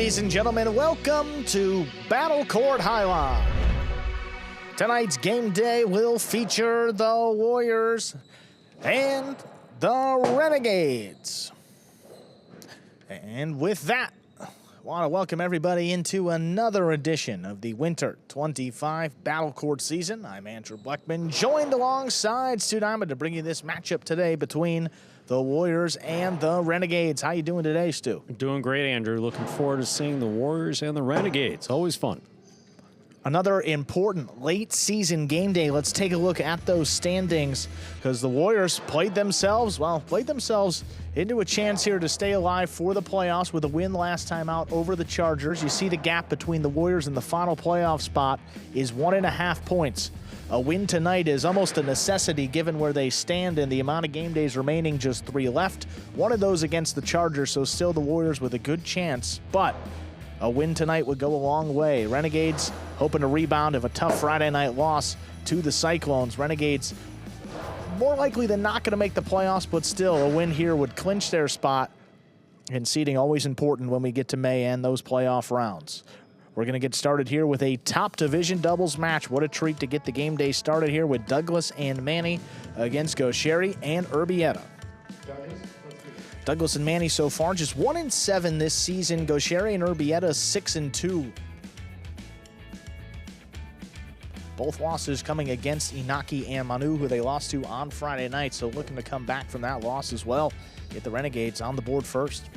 ladies and gentlemen. Welcome to Battle Court Jai-Alai. Tonight's game day will feature the Warriors and the Renegades. And with that, I want to welcome everybody into another edition of the Winter 25 Battle Court season. I'm Andrew Blackman, joined alongside Stu Diamond to bring you this matchup today between the Warriors and the Renegades. How you doing today, Stu? Doing great, Andrew. Looking forward to seeing the Warriors and the Renegades. Always fun. Another important late season game day. Let's take a look at those standings because the Warriors played themselves into a chance here to stay alive for the playoffs with a win last time out over the Chargers. You see the gap between the Warriors and the final playoff spot is 1.5 points. A win tonight is almost a necessity given where they stand and the amount of game days remaining, just 3 left. One of those against the Chargers, so still the Warriors with a good chance, but a win tonight would go a long way. Renegades hoping to rebound of a tough Friday night loss to the Cyclones. Renegades more likely than not going to make the playoffs, but still a win here would clinch their spot. And seeding always important when we get to May and those playoff rounds. We're going to get started here with a top division doubles match. What a treat to get the game day started here with Douglas and Manny against Goixerri and Urbieta. Douglas and Manny so far just 1-7 this season. Goixerri and Urbieta 6-2. Both losses coming against Inaki and Manu, who they lost to on Friday night. So looking to come back from that loss as well. Get the Renegades on the board first.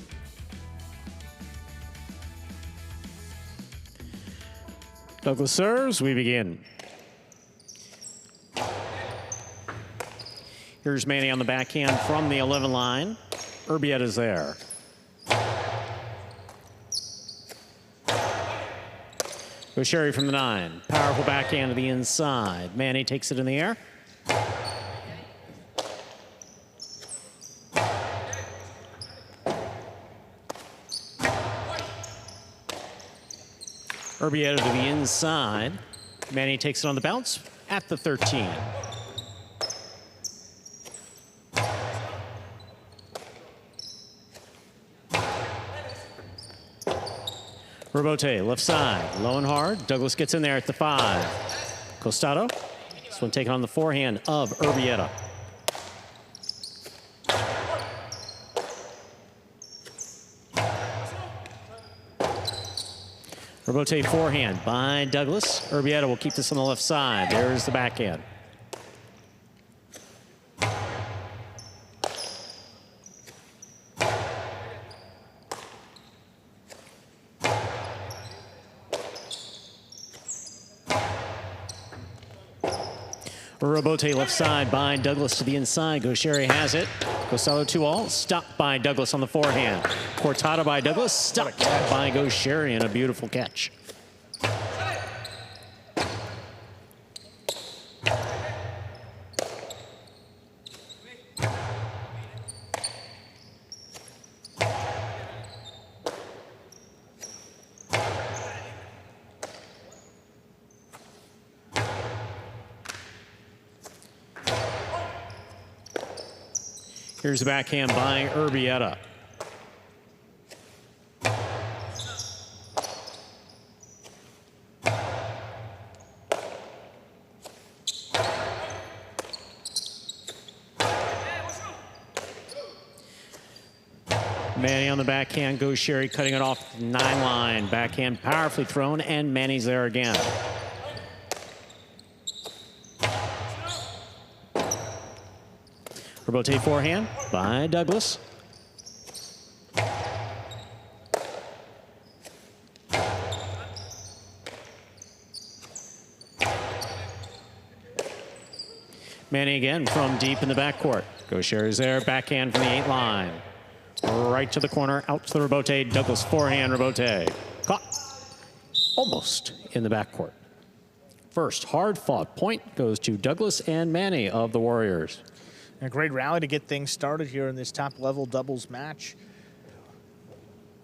Douglas serves, we begin. Here's Manny on the backhand from the 11 line. Urbieta's there. Goixerri from the 9. Powerful backhand to the inside. Manny takes it in the air. Urbieta to the inside. Manny takes it on the bounce at the 13. Robote, left side, low and hard. Douglas gets in there at the 5. Costado, this one taken on the forehand of Urbieta. Robote forehand by Douglas. Urbieta will keep this on the left side. There's the backhand. Robote left side by Douglas to the inside. Goixerri has it. Costado 2-all. Stopped by Douglas on the forehand. Cortada by Douglas. Stopped by Goixerri and a beautiful catch. Here's the backhand by Urbieta. Manny on the backhand, Goixerri cutting it off the 9 line. Backhand powerfully thrown, and Manny's there again. Robote forehand by Douglas. Manny again from deep in the backcourt. Goixerri's there, backhand from the 8 line. Right to the corner, out to the Robote. Douglas forehand, Robote. Caught. Almost in the backcourt. First hard-fought point goes to Douglas and Manny of the Warriors. A great rally to get things started here in this top-level doubles match.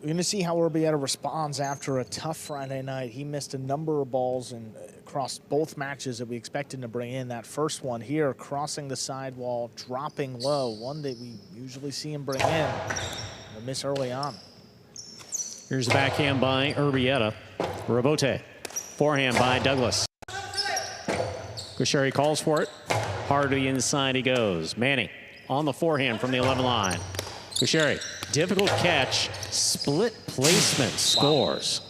We're going to see how Urbieta responds after a tough Friday night. He missed a number of balls across both matches that we expected to bring in. That first one here, crossing the sidewall, dropping low, one that we usually see him bring in. A miss early on. Here's the backhand by Urbieta. Rebote. Forehand by Douglas. Goixerri calls for it. Hard to the inside he goes. Manny on the forehand from the 11 line. Goixerri, difficult catch. Split placement, scores.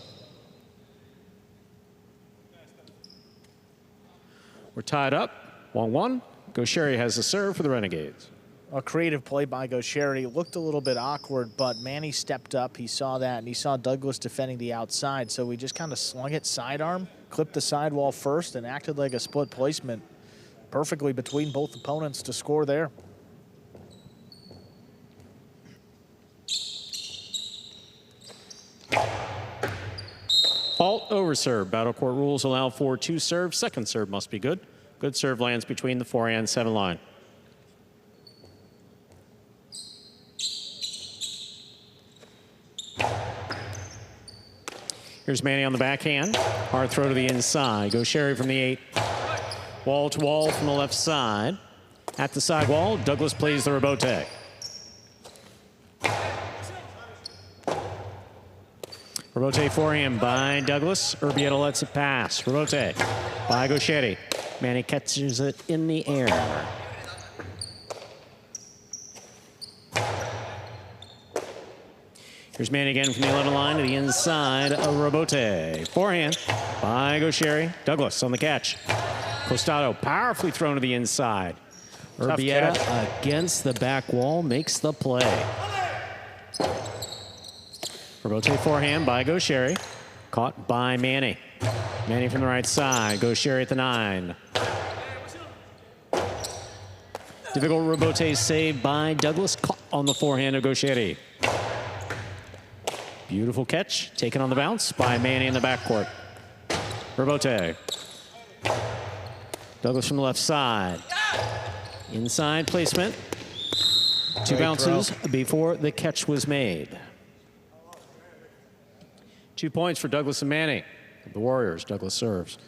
We're tied up, 1-1. Goixerri has the serve for the Renegades. A creative play by Goixerri. Looked a little bit awkward, but Manny stepped up. He saw that, and he saw Douglas defending the outside, so we just kind of slung it sidearm, clipped the sidewall first, and acted like a split placement perfectly between both opponents to score there. Fault over serve. Battle court rules allow for 2 serves. Second serve must be good. Good serve lands between the 4 and 7 line. Here's Manny on the backhand. Hard throw to the inside. Goixerri from the 8. Wall to wall from the left side. At the side wall, Douglas plays the rebote. Rebote forehand by Douglas. Urbieta lets it pass. Rebote by Goixerri. Manny catches it in the air. Here's Manny again from the 11 line to the inside of Rebote. Forehand by Goixerri. Douglas on the catch. Costado powerfully thrown to the inside. Urbieta against the back wall makes the play. Rebote forehand by Goixerri. Caught by Manny. Manny from the right side. Goixerri at the 9. Difficult Rebote save by Douglas. Caught on the forehand of Goixerri. Beautiful catch. Taken on the bounce by Manny in the backcourt. Rebote. Douglas from the left side. Inside placement. 2 bounces before the catch was made. 2 points for Douglas and Manny. The Warriors, Douglas serves.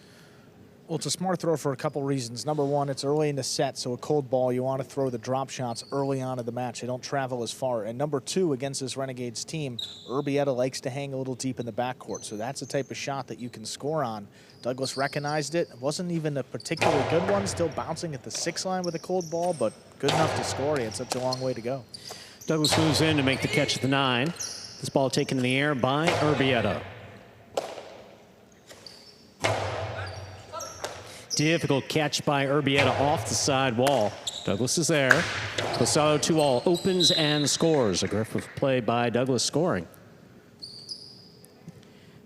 Well, it's a smart throw for a couple reasons. Number one, it's early in the set, so a cold ball, you want to throw the drop shots early on in the match. They don't travel as far. And number two, against this Renegades team, Urbieta likes to hang a little deep in the backcourt, so that's the type of shot that you can score on. Douglas recognized it. It wasn't even a particularly good one, still bouncing at the 6 line with a cold ball, but good enough to score. He had such a long way to go. Douglas moves in to make the catch at the 9. This ball taken in the air by Urbieta. Difficult catch by Urbieta off the side wall. Douglas is there. Costado 2-all opens and scores. Aggressive play by Douglas scoring.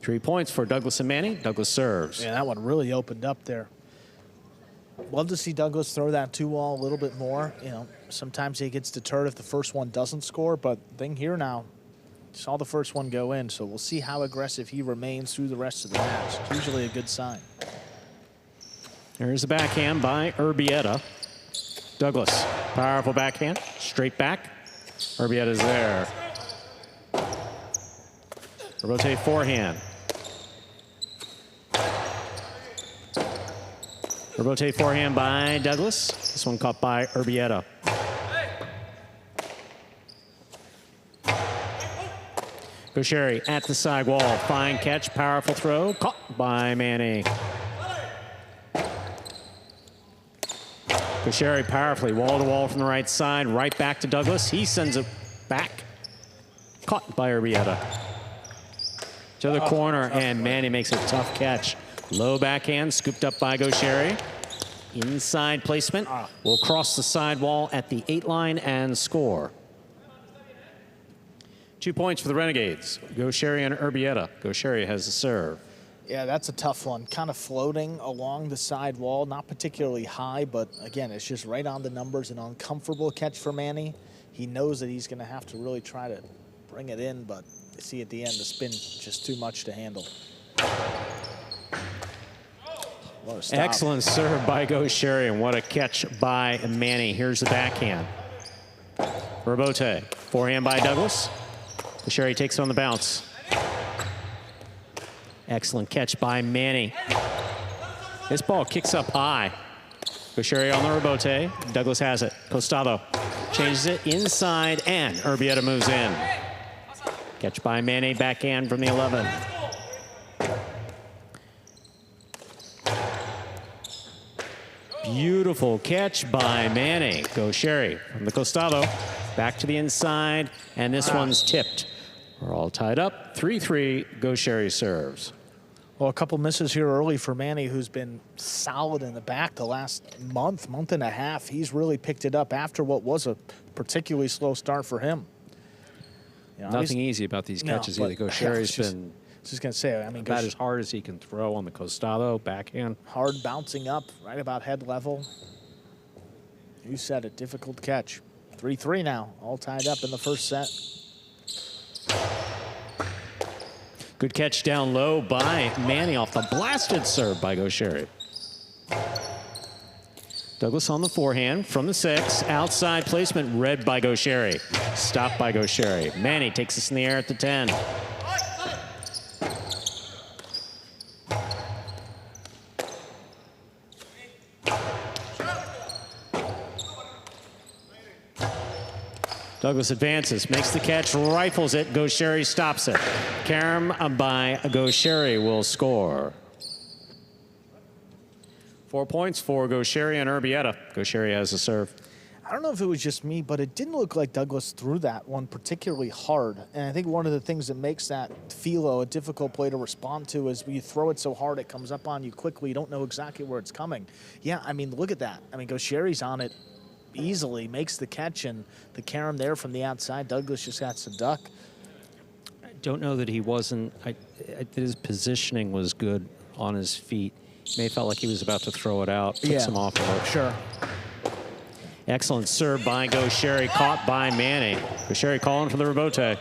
3 points for Douglas and Manny. Douglas serves. Yeah, that one really opened up there. Love to see Douglas throw that 2-all a little bit more. You know, sometimes he gets deterred if the first one doesn't score, but thing here now, saw the first one go in, so we'll see how aggressive he remains through the rest of the match. It's usually a good sign. There's the backhand by Urbieta. Douglas, powerful backhand, straight back. Urbieta's there. Rebote forehand. Rebote forehand by Douglas. This one caught by Urbieta. Goixerri at the side wall. Fine catch, powerful throw. Caught by Manny. Goixerri powerfully, wall to wall from the right side, right back to Douglas. He sends it back. Caught by Urbieta. To the corner, and Manny makes a tough catch. Low backhand, scooped up by Goixerri. Inside placement. Will cross the side wall at the 8 line and score. 2 points for the Renegades. Goixerri and Urbieta. Goixerri has the serve. Yeah, that's a tough one. Kind of floating along the side wall, not particularly high, but again, it's just right on the numbers. An uncomfortable catch for Manny. He knows that he's going to have to really try to bring it in, but you see at the end, the spin just too much to handle. Excellent serve by Goixerri, and what a catch by Manny. Here's the backhand. Rebote, forehand by Douglas. Goixerri takes it on the bounce. Excellent catch by Manny. This ball kicks up high. Goixerri on the rebote. Douglas has it. Costado changes it inside, and Urbieta moves in. Catch by Manny, backhand from the 11. Beautiful catch by Manny. Goixerri from the costado. Back to the inside, and this one's tipped. We're all tied up. 3-3, Goixerri serves. Well, a couple misses here early for Manny, who's been solid in the back the last month and a half. He's really picked it up after what was a particularly slow start for him. You know, Nothing easy about these catches either. Goixerri's been just going to say, I mean, about as hard as he can throw on the costado, backhand. Hard bouncing up, right about head level. You said it, difficult catch. 3-3 now, all tied up in the first set. Good catch down low by Manny off the blasted serve by Goixerri. Douglas on the forehand from the 6. Outside placement read by Goixerri. Stopped by Goixerri. Manny takes this in the air at the 10. Douglas advances, makes the catch, rifles it. Goixerri stops it. Carom by Goixerri will score. 4 points for Goixerri and Urbieta. Goixerri has a serve. I don't know if it was just me, but it didn't look like Douglas threw that one particularly hard. And I think one of the things that makes that philo a difficult play to respond to is when you throw it so hard it comes up on you quickly. You don't know exactly where it's coming. Yeah, I mean, look at that. I mean, Goixerri's on it easily, makes the catch, and the carom there from the outside. Douglas just has to duck. I don't know that he wasn't, his positioning was good on his feet. May have felt like he was about to throw it out, took some off of it. Sure. Excellent serve by Goixerri, caught by Manny. Goixerri calling for the rebote.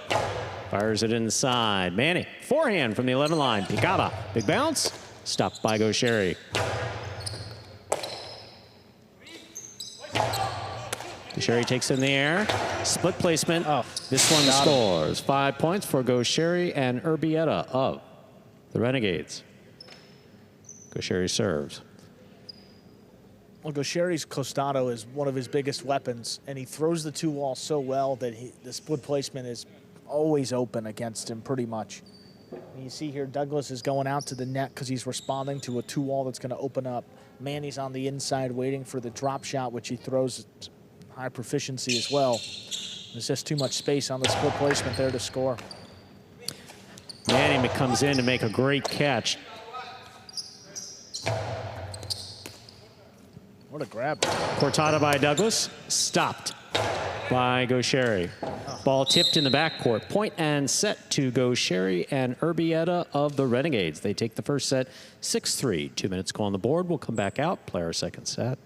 Fires it inside. Manny, forehand from the 11 line. Picada, big bounce. Stopped by Goixerri. Goixerri takes it in the air. Split placement. Oh, this one scores. 5 points for Goixerri and Urbieta of the Renegades. Goixerri serves. Well, Goixerri's costado is one of his biggest weapons, and he throws the 2-wall so well that the split placement is always open against him pretty much. And you see here Douglas is going out to the net because he's responding to a 2-wall that's going to open up. Manny's on the inside waiting for the drop shot, which he throws high proficiency as well. There's just too much space on the split placement there to score. Manny comes in to make a great catch. What a grab. Cortada by Douglas, stopped by Goixerri. Ball tipped in the backcourt. Point and set to Goixerri and Urbieta of the Renegades. They take the first set 6-3. 2 minutes go on the board. We'll come back out, play our second set.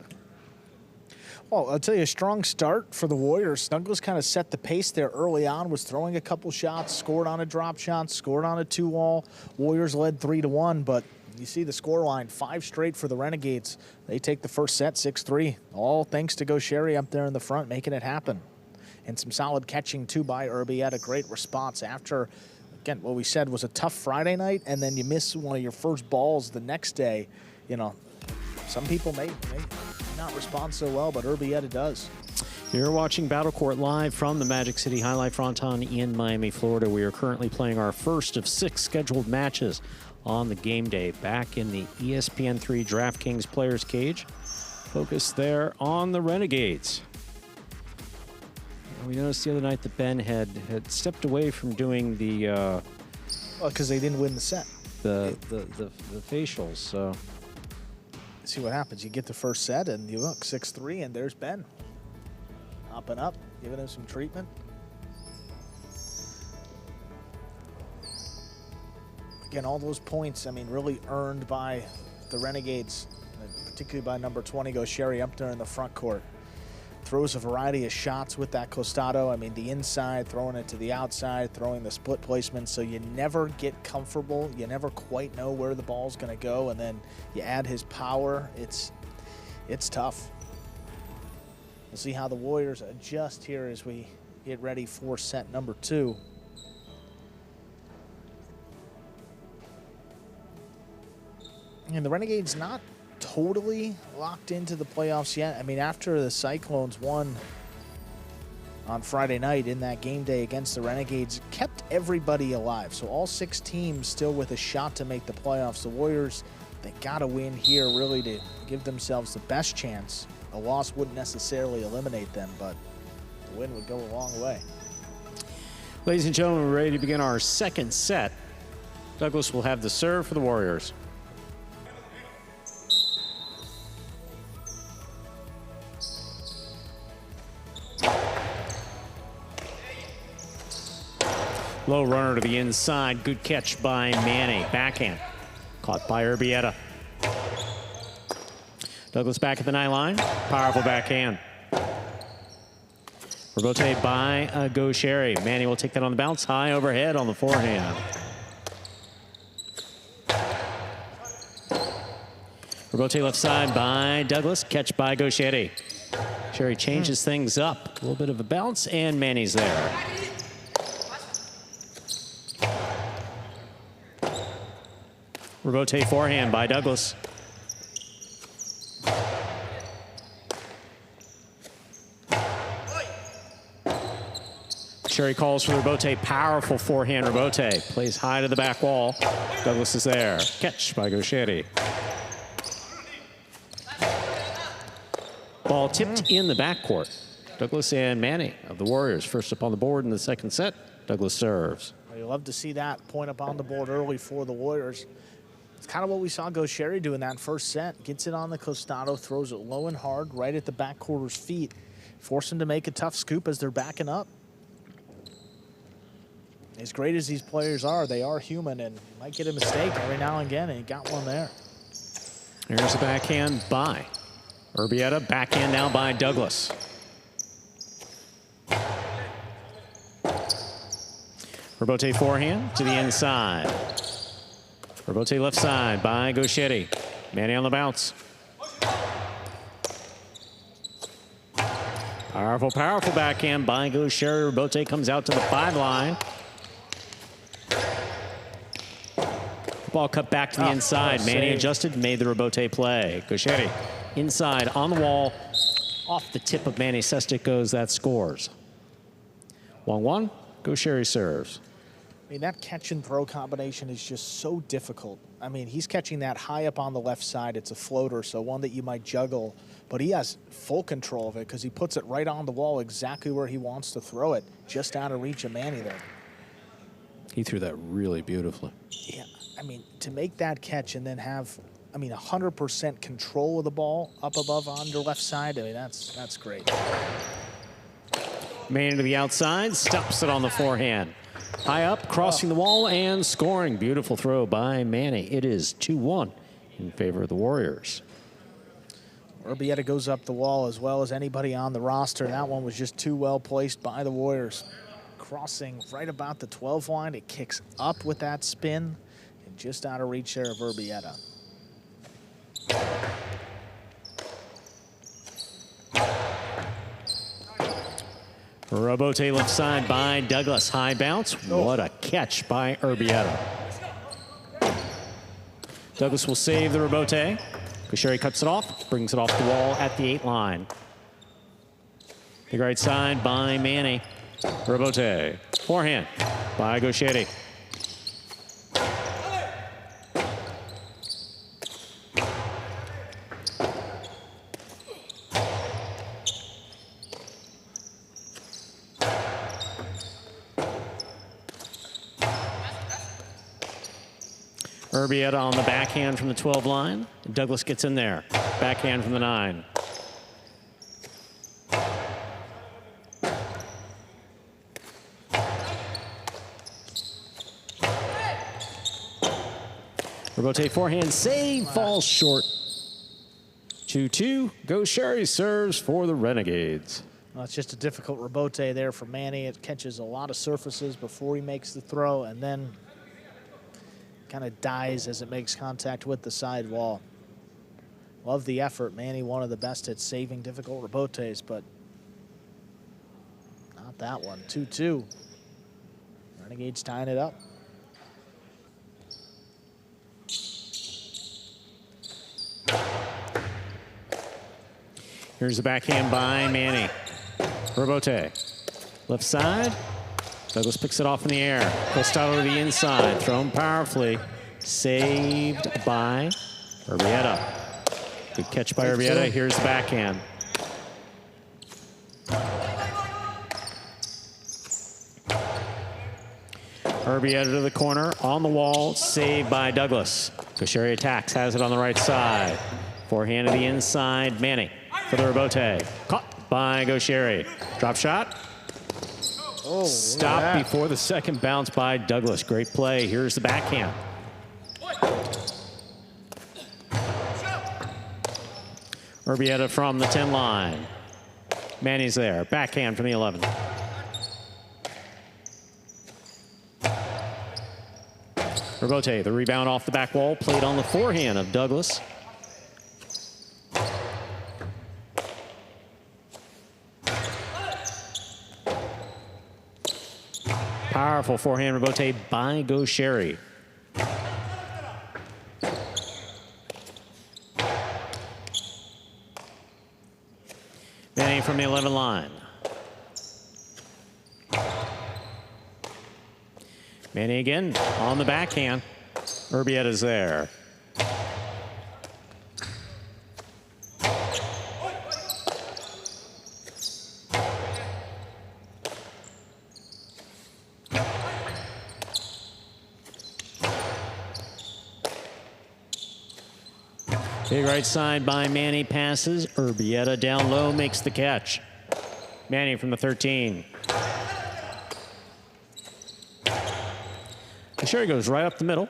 Well, I'll tell you, a strong start for the Warriors. Douglas kind of set the pace there early on, was throwing a couple shots, scored on a drop shot, scored on a 2-wall. Warriors led 3-1, but you see the scoreline, 5 straight for the Renegades. They take the first set 6-3, all thanks to Goixerri up there in the front, making it happen. And some solid catching, too, by Urbieta. Great response after, again, what we said was a tough Friday night, and then you miss one of your first balls the next day. You know, some people may not respond so well, but Urbieta does. You're watching Battle Court live from the Magic City League Fronton in Miami, Florida. We are currently playing our first of 6 scheduled matches on the game day back in the ESPN3 DraftKings Players Cage. Focus there on the Renegades. We noticed the other night that Ben had stepped away from doing the Well, because they didn't win the set. the facials. So See what happens. You get the first set, and you look 6-3, and there's Ben. Hopping up, giving him some treatment. Again, all those points, I mean, really earned by the Renegades, particularly by number 20, Goixerri, up there in the front court. Throws a variety of shots with that costado. I mean, the inside, throwing it to the outside, throwing the split placement, so you never get comfortable. You never quite know where the ball's going to go, and then you add his power. It's tough. We'll see how the Warriors adjust here as we get ready for set number 2. And the Renegades not totally locked into the playoffs yet. I mean, after the Cyclones won on Friday night in that game day against the Renegades kept everybody alive. So all 6 teams still with a shot to make the playoffs. The Warriors, they got to win here really to give themselves the best chance. A loss wouldn't necessarily eliminate them, but the win would go a long way. Ladies and gentlemen, we're ready to begin our second set. Douglas will have the serve for the Warriors. Low runner to the inside. Good catch by Manny. Backhand. Caught by Urbieta. Douglas back at the 9 line. Powerful backhand. Rebote by Goixerri. Manny will take that on the bounce. High overhead on the forehand. Rebote left side by Douglas. Catch by Goixerri. Sherry changes things up. A little bit of a bounce, and Manny's there. Rebote forehand by Douglas. Sherry calls for Rebote. Powerful forehand Rebote. Plays high to the back wall. Douglas is there. Catch by Goixerri. Ball tipped in the backcourt. Douglas and Manny of the Warriors first up on the board in the second set. Douglas serves. You love to see that point up on the board early for the Warriors. It's kind of what we saw Goixerri do in that first set. Gets it on the costado, throws it low and hard right at the backcourter's feet. Force him to make a tough scoop as they're backing up. As great as these players are, they are human and might get a mistake every now and again, and he got one there. Here's a backhand by Urbieta. Backhand now by Douglas. Rebote forehand to the inside. Rebote left side by Goixerri. Manny on the bounce. Powerful, powerful backhand by Goixerri. Rebote comes out to the 5 line. Ball cut back to the inside. Manny adjusted, made the Rebote play. Goixerri inside on the wall. Off the tip of Manny Sestic goes, that scores. 1-1, Goixerri serves. I mean, that catch and throw combination is just so difficult. I mean, he's catching that high up on the left side. It's a floater, so one that you might juggle, but he has full control of it because he puts it right on the wall exactly where he wants to throw it, just out of reach of Manny there. He threw that really beautifully. Yeah, I mean, to make that catch and then have, 100% control of the ball up above on your left side, I mean, that's great. Manny to the outside, stops it on the forehand. High up, crossing the wall, and scoring. Beautiful throw by Manny. It is 2-1 in favor of the Warriors. Urbieta goes up the wall as well as anybody on the roster. That one was just too well placed by the Warriors. Crossing right about the 12 line. It kicks up with that spin and just out of reach there of Urbieta. Rebote left side by Douglas. High bounce. What a catch by Urbieta. Douglas will save the Rebote. Goixerri cuts it off, brings it off the wall at the 8 line. Big right side by Manny. Rebote. Forehand by Goixerri. Urbieta on the backhand from the 12 line. Douglas gets in there. Backhand from the 9. Rebote forehand save, falls short. 2-2. Goixerri serves for the Renegades. Well, it's just a difficult Rebote there for Manny. It catches a lot of surfaces before he makes the throw and then kind of dies as it makes contact with the side wall. Love the effort. Manny, one of the best at saving difficult Rebotes, but not that one. 2-2. Renegades tying it up. Here's the backhand by Manny. Rebote. Left side. Douglas picks it off in the air. Costado to the inside. Thrown powerfully. Saved by Urbieta. Good catch by Urbieta. Here's the backhand. Urbieta to the corner, on the wall, saved by Douglas. Goixerri attacks, has it on the right side. Forehand to the inside, Manny for the rebote. Caught by Goixerri. Drop shot. Oh, Stop before the second bounce by Douglas. Great play. Here's the backhand. Urbieta from the 10 line. Manny's there. Backhand from the 11. Rebote, the rebound off the back wall, played on the forehand of Douglas. Powerful forehand rebote by Goixerri. Manny from the 11 line. Manny again on the backhand. Urbieta's there. Big right side by Manny, passes. Urbieta down low, makes the catch. Manny from the 13. Goixerri goes right up the middle.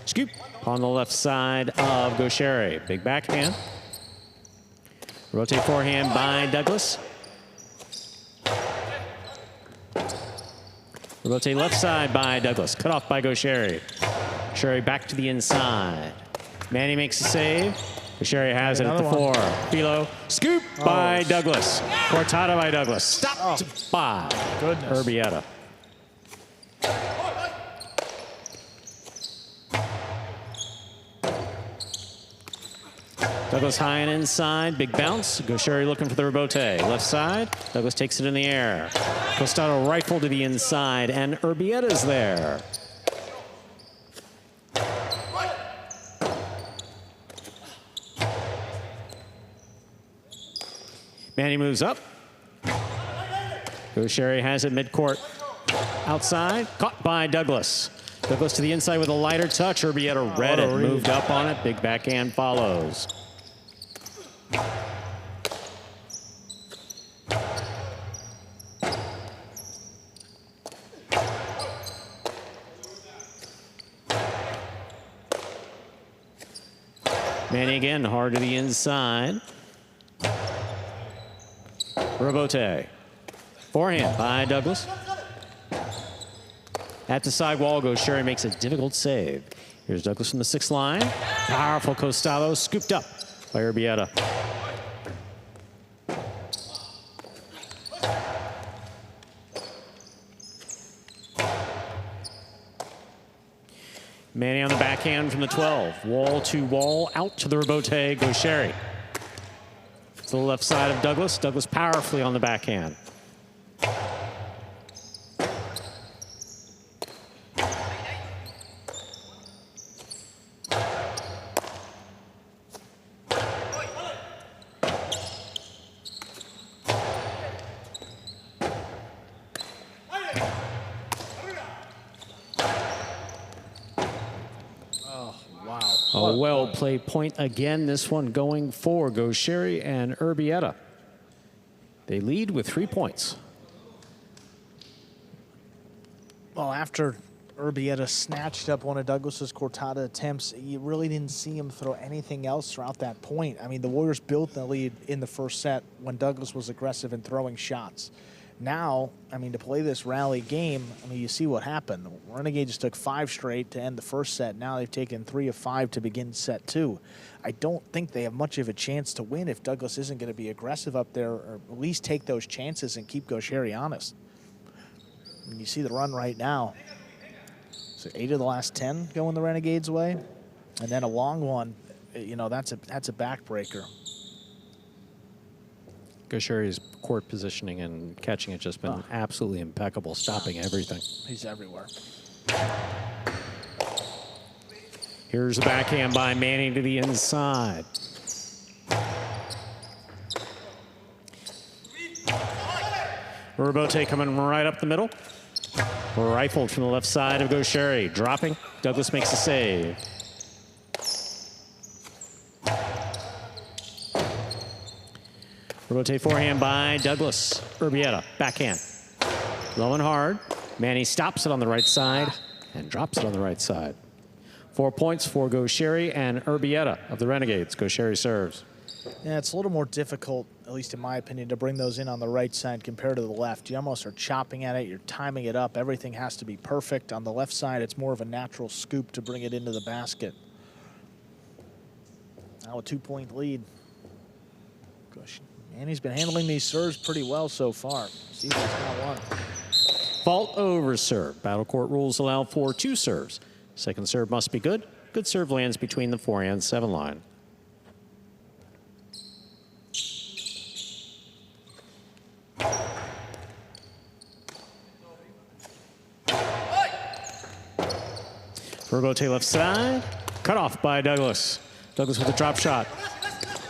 Scoop on the left side of Goixerri. Big backhand. Rotate forehand by Douglas. Rotate left side by Douglas. Cut off by Goixerri. Goixerri back to the inside. Manny makes a save. Goixerri has it at the 4. Philo. Scoop by Douglas. Cortada by Douglas. Stopped by Urbieta. Douglas high and inside, big bounce. Goixerri looking for the rebote. Left side, Douglas takes it in the air. Costado rifle to the inside, and Urbieta's there. Manny moves up. Goixerri has it midcourt. Outside, caught by Douglas. Douglas to the inside with a lighter touch. Urbieta read it, moved up on it. Big backhand follows. Manny again, hard to the inside. Rebote. Forehand by Douglas. At the side wall, Goixerri makes a difficult save. Here's Douglas from the 6th line. Powerful Costado, scooped up by Urbieta. Manny on the backhand from the 12. Wall to wall, out to the rebote, Goixerri. To the left side of Douglas. Douglas powerfully on the backhand. A well-played point again, this one going for Goixerri and Urbieta. They lead with 3 points. Well, after Urbieta snatched up one of Douglas's Cortada attempts, you really didn't see him throw anything else throughout that point. I mean, the Warriors built the lead in the first set when Douglas was aggressive in throwing shots. Now, I mean, to play this rally game, I mean, you see what happened. Renegades took 5 straight to end the first set. Now they've taken 3 of 5 to begin set 2. I don't think they have much of a chance to win if Douglas isn't going to be aggressive up there, or at least take those chances and keep Goixerri honest. And you see the run right now. So 8 of the last 10 going the Renegades' way. And then a long one, you know, that's a backbreaker. Goixerri's court positioning and catching it just been absolutely impeccable, stopping everything. He's everywhere. Here's a backhand by Manny to the inside. Urbieta coming right up the middle. Rifled from the left side of Goixerri. Dropping. Douglas makes a save. Urbieta forehand by Douglas. Urbieta, backhand. Low and hard. Manny stops it on the right side and drops it on the right side. 4 points for Goixerri and Urbieta of the Renegades. Goixerri serves. Yeah, it's a little more difficult, at least in my opinion, to bring those in on the right side compared to the left. You almost are chopping at it. You're timing it up. Everything has to be perfect. On the left side, it's more of a natural scoop to bring it into the basket. Now a 2-point lead. Gosh, Manny's been handling these serves pretty well so far. See if he's got one. Fault over serve. Battle court rules allow for 2 serves. Second serve must be good. Good serve lands between the 4 and 7 line. Urbieta left side. Cut off by Douglas. Douglas with a drop shot.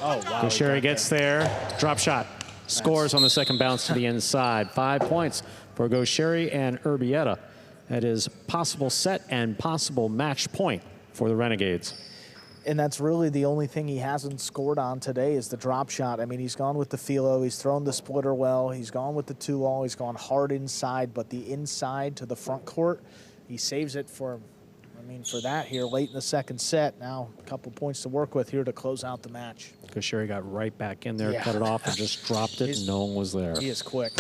Oh, wow. Goixerri gets there. Drop shot. Scores on the second bounce to the inside. 5 points for Goixerri and Urbieta. That is possible set and possible match point for the Renegades. And that's really the only thing he hasn't scored on today is the drop shot. I mean, he's gone with the philo. He's thrown the splitter well. He's gone with the 2-all. He's gone hard inside, but the inside to the front court, he saves it for, I mean, for that here late in the second set. Now a couple points to work with here to close out the match. Goixerri got right back in there, cut it off, and just dropped it, and no one was there. He is quick.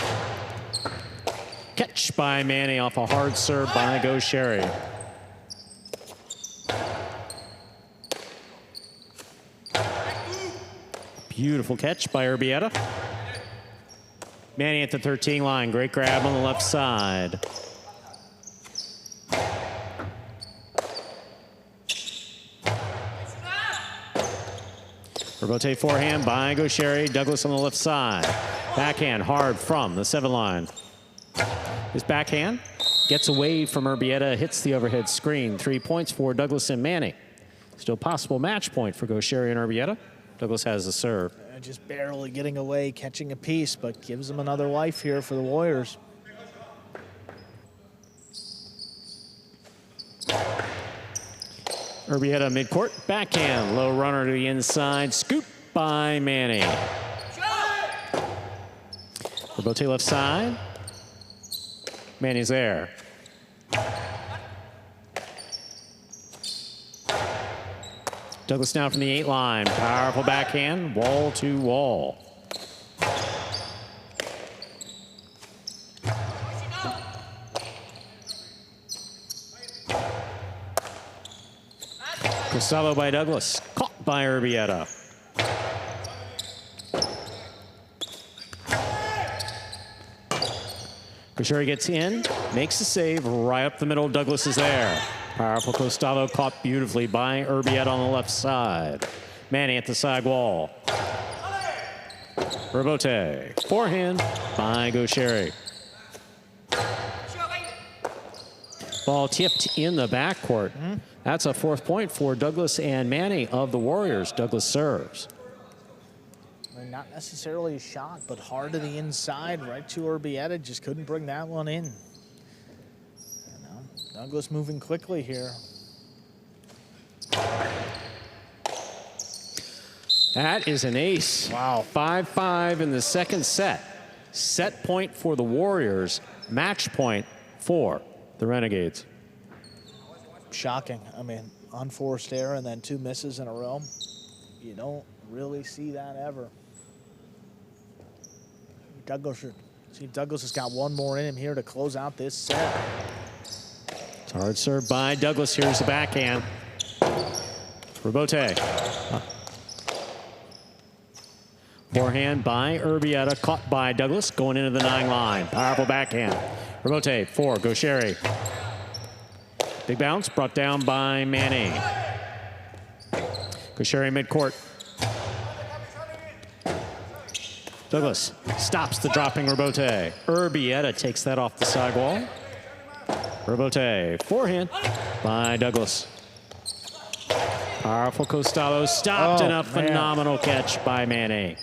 Catch by Manny off a hard serve by Goixerri. Beautiful catch by Urbieta. Manny at the 13 line. Great grab on the left side. Urbieta forehand by Goixerri. Douglas on the left side. Backhand hard from the 7 line. His backhand gets away from Urbieta, hits the overhead screen. 3 points for Douglas and Manny. Still possible match point for Goixerri and Urbieta. Douglas has the serve. Just barely getting away, catching a piece, but gives him another life here for the Warriors. Urbieta midcourt, backhand, low runner to the inside, scoop by Manny. Urbieta left side. Manny's there. Douglas now from the 8 line. Powerful backhand, wall to wall. Gustavo by Douglas, caught by Urbieta. Goixerri gets in, makes the save, right up the middle. Douglas is there. Powerful Gustavo caught beautifully by Urbieta on the left side. Manny at the side wall. Urbieta, forehand by Goixerri. Ball tipped in the backcourt. That's a 4th point for Douglas and Manny of the Warriors. Douglas serves. I mean, not necessarily a shot, but hard to the inside, right to Urbieta. Just couldn't bring that one in. Douglas moving quickly here. That is an ace. Wow. 5-5 in the second set. Set point for the Warriors. Match point for the Renegades. Shocking. I mean, unforced error and then 2 misses in a row. You don't really see that ever. Douglas has got one more in him here to close out this set. Hard serve by Douglas. Here's the backhand. Urbieta. Forehand by Urbieta. Caught by Douglas. Going into the 9 line. Powerful backhand. Urbieta for Goixerri. Big bounce brought down by Manny. Goixerri midcourt. Douglas stops the dropping rebote. Urbieta takes that off the sidewall. Rebote, forehand by Douglas. Powerful Costalo stopped and a phenomenal catch by Manny.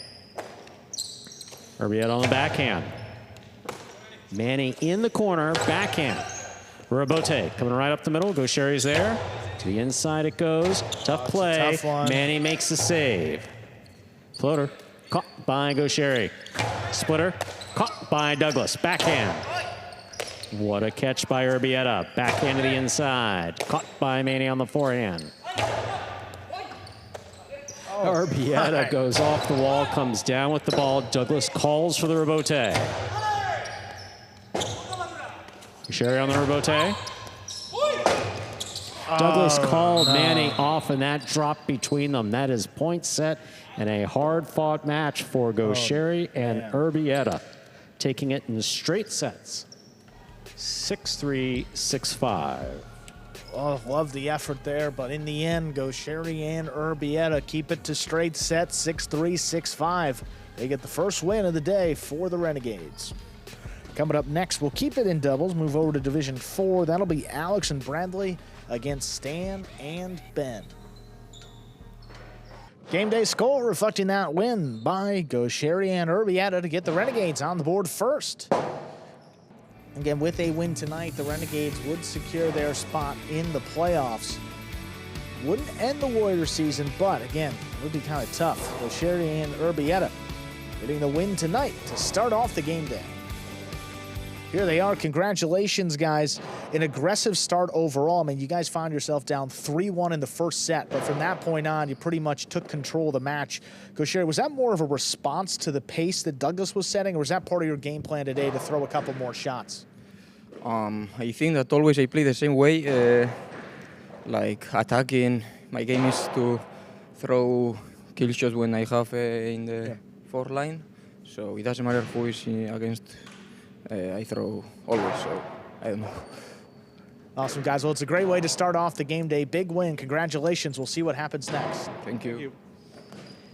Urbieta on the backhand. Manny in the corner, backhand. Rebote coming right up the middle. Goixerri's there. To the inside it goes. Tough play. Tough one. Manny makes the save. Floater caught by Goixerri. Splitter caught by Douglas. Backhand. What a catch by Urbieta. Backhand to the inside. Caught by Manny on the forehand. Urbieta goes off the wall, comes down with the ball. Douglas calls for the rebote. Goixerri on the rebote. Douglas called Manny off, and that drop between them. That is point set and a hard-fought match for Goixerri and Urbieta, taking it in straight sets. 6-3, 6-5. Oh, love the effort there, but in the end, Goixerri and Urbieta keep it to straight sets, 6-3, 6-5. They get the first win of the day for the Renegades. Coming up next, we'll keep it in doubles, move over to Division 4. That'll be Alex and Bradley against Stan and Ben. Game day score reflecting that win by Goixerri and Urbieta to get the Renegades on the board first. Again, with a win tonight, the Renegades would secure their spot in the playoffs. Wouldn't end the Warrior season, but again, it would be kind of tough. Goixerri and Urbieta getting the win tonight to start off the game day. Here they are. Congratulations, guys. An aggressive start overall. I mean, you guys found yourself down 3-1 in the first set, but from that point on, you pretty much took control of the match. Goixerri, was that more of a response to the pace that Douglas was setting, or was that part of your game plan today to throw a couple more shots? I think that always I play the same way, like attacking. My game is to throw kill shots when I have in the fourth line, so it doesn't matter who is against. I throw always, so I don't know. Awesome, guys. Well, it's a great way to start off the game day. Big win. Congratulations. We'll see what happens next. Thank you.